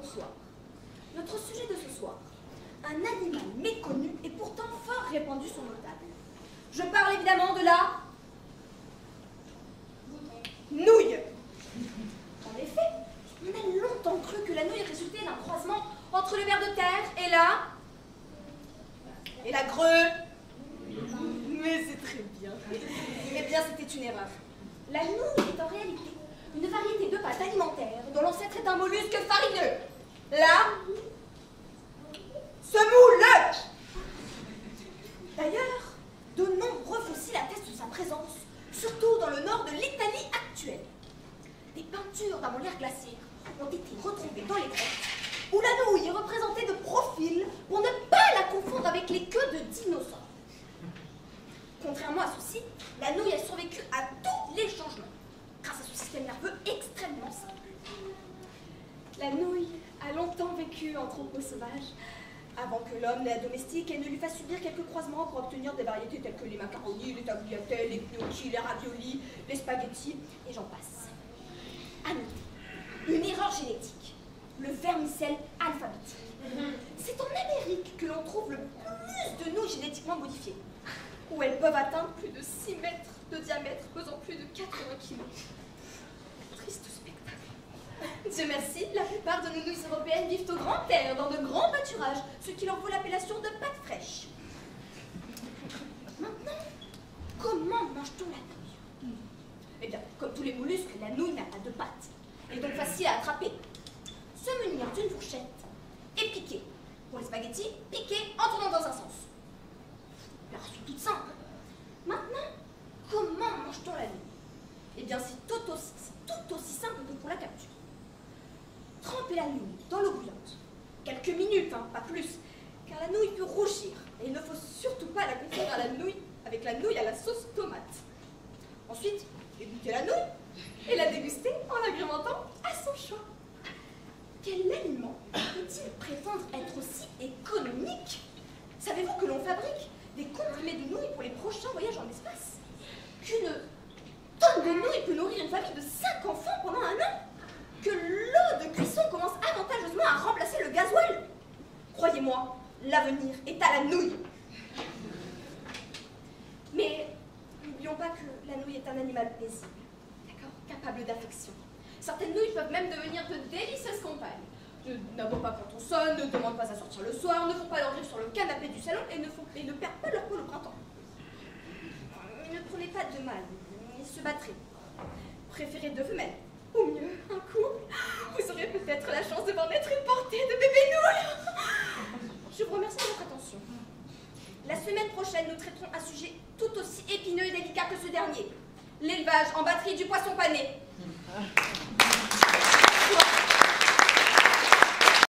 bonsoir. Notre sujet de ce soir, un animal méconnu et pourtant fort répandu sur nos tables. Je parle évidemment de la nouille. En effet, on a longtemps cru que la nouille résultait d'un croisement entre le ver de terre et la grue. Mais c'est très bien. Eh bien, c'était une erreur. La nouille est en réalité une variété de pâtes alimentaires dont l'ancêtre est un mollusque farineux. La semoule. D'ailleurs, de nombreux fossiles attestent sa présence, surtout dans le nord de l'Italie actuelle. Des peintures d'un molaire glaciaire ont été retrouvées dans les grottes, où la nouille est représentée de profil pour ne pas la confondre avec les queues de dinosaures. Contrairement à ceci, la nouille a survécu à tous les changements, grâce à son système nerveux extrêmement simple. La nouille a longtemps vécu en troupeau sauvage, avant que l'homme la domestique et ne lui fasse subir quelques croisements pour obtenir des variétés telles que les macaronis, les tagliatelles, les gnocchis, les raviolis, les spaghettis, et j'en passe. À noter, une erreur génétique, le vermicelle alphabétique. C'est en Amérique que l'on trouve le plus de nouilles génétiquement modifiées, où elles peuvent atteindre plus de 6 mètres de diamètre, pesant plus de 80 kg. Triste spectacle. Dieu merci, la plupart de nos nouilles européennes vivent au grand air, dans de grands pâturages, ce qui leur vaut l'appellation de pâtes fraîches. Maintenant, comment mange-t-on la nouille? Eh bien, comme tous les mollusques, la nouille n'a pas de pattes, et donc facile à attraper. Se munir d'une fourchette et piquer. Pour les spaghettis, piquer en tournant dans un sens. La recette toute simple. Maintenant, comment mange-t-on la nouille? Eh bien, c'est tout aussi simple que pour la capture. Trempez la nouille dans l'eau bouillante. Quelques minutes, hein, pas plus, car la nouille peut rougir, et il ne faut surtout pas la confondre avec la nouille à la sauce tomate. Ensuite, égoutter la nouille et la déguster en l'agrémentant à son choix. Quel aliment peut-il prétendre être aussi économique? Savez-vous que l'on fabrique des comprimés de nouilles pour les prochains voyages en espace? Qu'une tonne de nouilles peut nourrir une famille de 5 enfants pendant un an? Que l'eau de cuisson commence avantageusement à remplacer le gasoil? Croyez-moi, l'avenir est à la nouille. Mais n'oublions pas que la nouille est un animal paisible, d'accord, capable d'affection. Certaines nouilles peuvent même devenir de délicieuses compagnes. N'aboient pas quand on sonne, ne demandent pas à sortir le soir, ne font pas leur griffe sur le canapé du salon et ne perdent pas leur peau le printemps. Ne prenez pas de mal, ils se battraient. Préférez 2 femelles, ou mieux, un couple. Vous aurez peut-être la chance de voir naître une portée de bébés nouilles. Je vous remercie de votre attention. La semaine prochaine, nous traiterons un sujet tout aussi épineux et délicat que ce dernier. L'élevage en batterie du poisson pané.